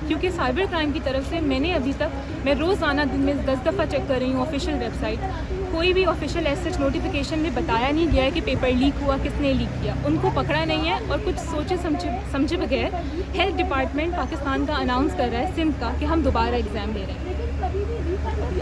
کیونکہ cyber crime کی طرف سے میں روزانہ دن میں 10 دفعہ چیک کر رہی ہوں آفیشیل ویب سائٹ. کوئی بھی آفیشیل ایسے نوٹیفیکیشن میں بتایا نہیں گیا ہے کہ پیپر لیک ہوا, کس نے لیک کیا, ان کو پکڑا نہیں ہے. اور کچھ سوچے سمجھے بغیر ہیلتھ ڈپارٹمنٹ پاکستان کا اناؤنس کر رہا ہے سندھ کا کہ ہم دوبارہ ایگزام لے رہے ہیں.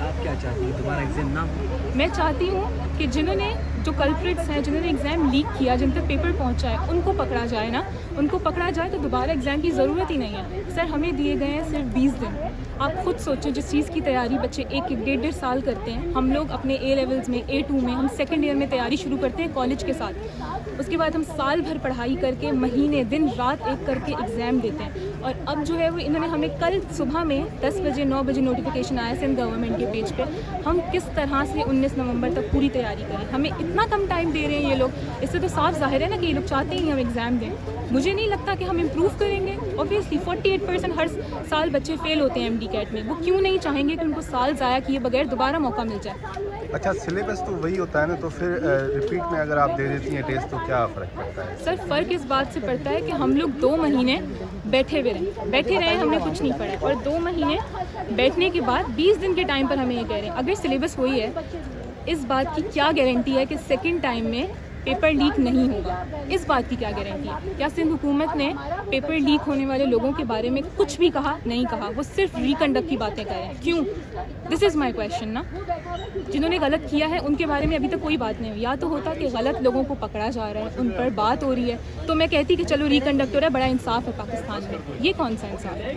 آپ کیا چاہتی ہیں, دوبارہ ایگزام نہ ہو؟ میں چاہتی ہوں کہ جنہوں نے جو کلپریٹس ہیں, جنہوں نے ایگزام لیک کیا, جن تک پیپر پہنچا ہے, ان کو پکڑا جائے نا, ان کو پکڑا جائے تو دوبارہ ایگزام کی ضرورت ہی نہیں ہے. سر ہمیں دیے گئے ہیں صرف 20 دن. آپ خود سوچیں جس چیز کی تیاری بچے 1-1.5 سال کرتے ہیں. ہم لوگ اپنے اے لیولز میں A2 میں ہم سیکنڈ ایئر میں تیاری شروع کرتے ہیں کالج کے ساتھ. اس کے بعد ہم سال بھر پڑھائی کر کے مہینے دن رات ایک کر کے ایگزام دیتے ہیں. اور اب جو ہے وہ انہوں نے ہمیں کل صبح میں 10 بجے 9 بجے نوٹیفیکیشن آیا سندھ گورنمنٹ کے پیج پہ. ہم کس طرح سے 19 نومبر تک پوری تیاری کریں؟ ہمیں اتنا کم ٹائم دے رہے ہیں یہ لوگ. اس سے تو صاف ظاہر ہے نا کہ یہ لوگ چاہتے ہی ہم ایگزام دیں. مجھے نہیں لگتا کہ ہم امپروو کریں گے. اوبیسلی 48% ہر سال بچے فیل ہوتے ہیں MD-CAT میں. وہ کیوں نہیں چاہیں گے کہ ان کو سال ضائع کیے بغیر دوبارہ موقع مل جائے؟ اچھا, سلیبس تو وہی ہوتا ہے نا, تو پھر ریپیٹ میں اگر آپ دے دیتی ہیں ٹیسٹ تو کیا فرق پڑتا ہے؟ سر فرق اس بات سے پڑتا ہے کہ ہم لوگ 2 مہینے بیٹھے رہے, ہم نے کچھ نہیں پڑھا. اور 2 مہینے بیٹھنے کے بعد 20 دن کے ٹائم پر ہمیں یہ کہہ رہے ہیں. اگر سلیبس وہی ہے, اس بات کی کیا گارنٹی ہے کہ سیکنڈ ٹائم میں پیپر لیک نہیں ہوگا؟ اس بات کی کیا گارنٹی ہے؟ کیا سندھ حکومت نے پیپر لیک ہونے والے لوگوں کے بارے میں کچھ بھی کہا؟ نہیں کہا. وہ صرف ریکنڈکٹ کی باتیں کر رہے ہیں. کیوں؟ دس از مائی کویشچن نا. جنہوں نے غلط کیا ہے ان کے بارے میں ابھی تک کوئی بات نہیں ہوئی. یا تو ہوتا کہ غلط لوگوں کو پکڑا جا رہا ہے, ان پر بات ہو رہی ہے, تو میں کہتی کہ چلو ریکنڈکٹ ہو رہا ہے, بڑا انصاف ہے پاکستان میں. یہ کون سا انصاف ہے؟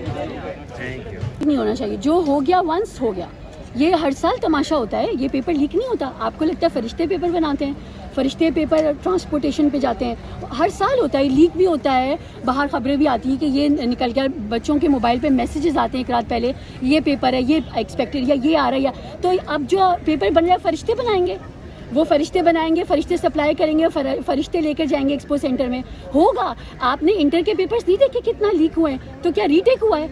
نہیں ہونا چاہیے. جو ہو گیا ونس ہو گیا. یہ ہر سال تماشا ہوتا ہے. یہ پیپر لیک نہیں ہوتا. آپ کو لگتا ہے فرشتے پیپر بناتے ہیں؟ فرشتے پیپر ٹرانسپورٹیشن پہ جاتے ہیں. ہر سال ہوتا ہے, لیک بھی ہوتا ہے. باہر خبریں بھی آتی ہیں کہ یہ نکل گیا. بچوں کے موبائل پہ میسیجز آتے ہیں ایک رات پہلے, یہ پیپر ہے, یہ ایکسپیکٹڈ, یا یہ آ رہا ہے. یا تو اب جو پیپر بن رہا ہے فرشتے بنائیں گے. وہ فرشتے بنائیں گے, فرشتے سپلائی کریں گے, فرشتے لے کر جائیں گے ایکسپو سینٹر میں. ہوگا. آپ نے انٹر کے پیپرز نہیں دیکھے کتنا لیک ہوئے ہیں؟ تو کیا ری ٹیک ہوا ہے؟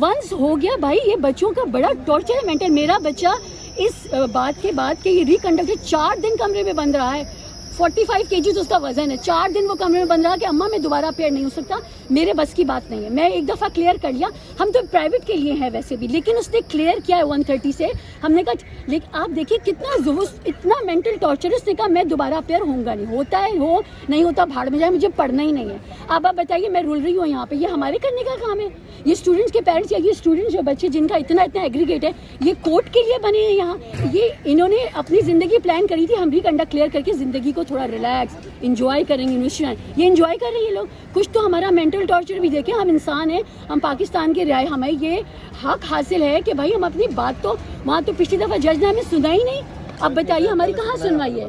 ونس ہو گیا بھائی. یہ بچوں کا بڑا ٹارچر ہے مینٹل. میرا بچہ اس بات کے بعد کہ یہ ریکنڈکٹ 4 دن کمرے میں بند رہا ہے. 45 kg اس کا وزن ہے. 4 دن وہ کمرے میں بند رہا کہ اماں میں دوبارہ اپیئر نہیں ہو سکتا, میرے بس کی بات نہیں ہے. میں ایک دفعہ کلیئر کر لیا. ہم تو پرائیویٹ کے لیے ہیں ویسے بھی, لیکن اس نے کلیئر کیا ہے 130 سے. ہم نے کہا لیکن آپ دیکھیے کتنا اتنا مینٹل ٹارچر. اس نے کہا میں دوبارہ اپیئر ہوں گا نہیں. ہوتا ہے ہو, نہیں ہوتا بھاڑ میں جائے, مجھے پڑھنا ہی نہیں ہے. آپ بتائیے, میں رول رہی ہوں یہاں پہ, یہ ہمارے کرنے کا کام ہے؟ یہ اسٹوڈنٹس کے پیرنٹس یا یہ اسٹوڈنٹس جو بچے جن کا اتنا ایگریگیٹ ہے, یہ کورٹ کے لیے بنے ہیں یہاں. یہ انہوں نے اپنی زندگی پلان کری تھی. ہم بھی کنڈکٹ کلیئر کر کے زندگی کو تھوڑا ریلیکس انجوائے کریں گے. یونیورسٹی یہ انجوائے کر رہے ہیں یہ لوگ. کچھ تو ہمارا مینٹل ٹارچر بھی دیکھیں. ہم انسان ہیں, ہم پاکستان کے رہائے, ہمیں یہ حق حاصل ہے کہ بھائی ہم اپنی بات تو وہاں تو پچھلی دفعہ جج نے ہمیں سنا ہی نہیں. اب بتائیے ہماری کہاں سنوائی ہے؟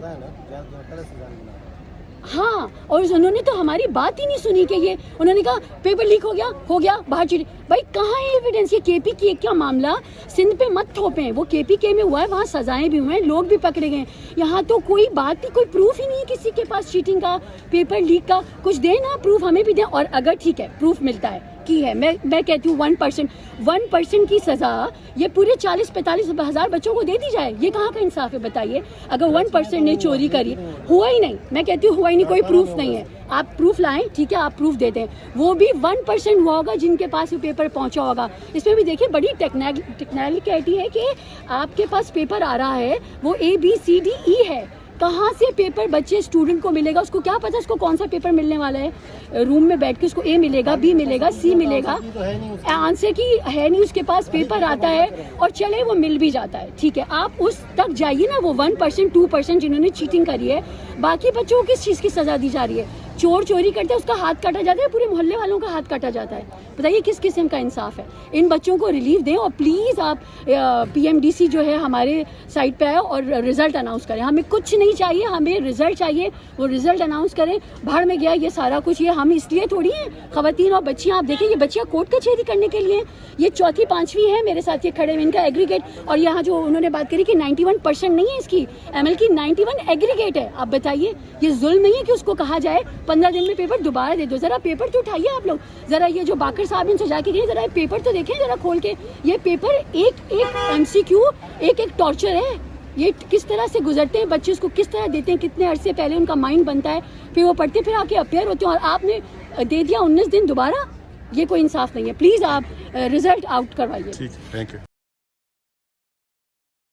ہاں, اور انہوں نے تو ہماری بات ہی نہیں سنی کہ یہ انہوں نے کہا پیپر لیک ہو گیا باہر چلی. بھائی کہاں ہے ایویڈنس؟ یہ KPK کا معاملہ سندھ پہ مت تھوپیں. وہ KPK میں ہوا ہے, وہاں سزائیں بھی ہوئے ہیں, لوگ بھی پکڑے گئے. یہاں تو کوئی بات نہیں, کوئی پروف ہی نہیں ہے کسی کے پاس چیٹنگ کا, پیپر لیک کا. کچھ دیں نا پروف, ہمیں بھی دیں. اور اگر ٹھیک ہے پروف ملتا ہے کی ہے, میں کہتی ہوں 1% کی سزا یہ پورے 40-45 ہزار بچوں کو دے دی جائے. یہ کہاں کا انصاف ہے بتائیے؟ اگر 1% نے چوری کری, ہوا ہی نہیں, میں کہتی ہوں ہوا ہی نہیں, کوئی پروف نہیں ہے. آپ پروف لائیں, ٹھیک ہے آپ پروف دیتے ہیں. وہ بھی 1% ہوا ہوگا جن کے پاس وہ پیپر پہنچا ہوگا. اس میں بھی دیکھیے بڑی ٹیکنیکلٹی ہے کہ آپ کے پاس پیپر آ رہا ہے, وہ ABCDE ہے. کہاں سے پیپر بچے اسٹوڈنٹ کو ملے گا؟ اس کو کیا پتا اس کو کون سا پیپر ملنے والا ہے؟ روم میں بیٹھ کے اس کو A ملے گا, B ملے گا, C ملے گا. آنسر کی ہے نہیں اس کے پاس, پیپر آتا ہے اور چلے وہ مل بھی جاتا ہے. ٹھیک ہے آپ اس تک جائیے نا. وہ 1% 2% جنہوں نے چیٹنگ کری ہے, باقی بچوں کو کس چیز کی سزا دی جا رہی ہے؟ چور چوری کرتے ہیں اس کا ہاتھ کاٹا جاتا ہے, پورے محلے والوں کا ہاتھ کاٹا جاتا ہے. بتائیے کس قسم کا انصاف ہے؟ ان بچوں کو ریلیف دیں. اور پلیز آپ PMDC جو ہے ہمارے سائٹ پہ آئے اور رزلٹ اناؤنس کریں. ہمیں کچھ نہیں چاہیے, ہمیں رزلٹ چاہیے. وہ رزلٹ اناؤنس کریں. بھاڑ میں گیا یہ سارا کچھ. یہ ہم اس لیے تھوڑی ہیں خواتین اور بچیاں. آپ دیکھیں یہ بچیاں کورٹ کچہری کرنے کے لیے, یہ 4تھی 5ویں ہے میرے ساتھ یہ کھڑے ہوئے, ان کا ایگریگیٹ. اور یہاں جو انہوں نے بات کری کہ 91% نہیں ہے اس کی ML کی, 91 ایگریگیٹ ہے. آپ بتائیے یہ ظلم نہیں ہے کہ اس کو کہا جائے 15 دن میں پیپر دوبارہ دے دو؟ ذرا پیپر تو اٹھائیے آپ لوگ. ذرا یہ جو باقر صاحب ان سے جا کے گئے, ذرا پیپر تو دیکھیں ذرا کھول کے. یہ پیپر ایک MCQ ایک ٹارچر ہے. یہ کس طرح سے گزرتے ہیں بچے, اس کو کس طرح دیتے ہیں, کتنے عرصے پہلے ان کا مائنڈ بنتا ہے, پھر وہ پڑھتے پھر آ کے اپیئر ہوتے ہیں. اور آپ نے دے دیا 19 دن دوبارہ. یہ کوئی انصاف نہیں ہے. پلیز آپ رزلٹ آؤٹ کروائیے. ٹھیک ہے, تھینک یو.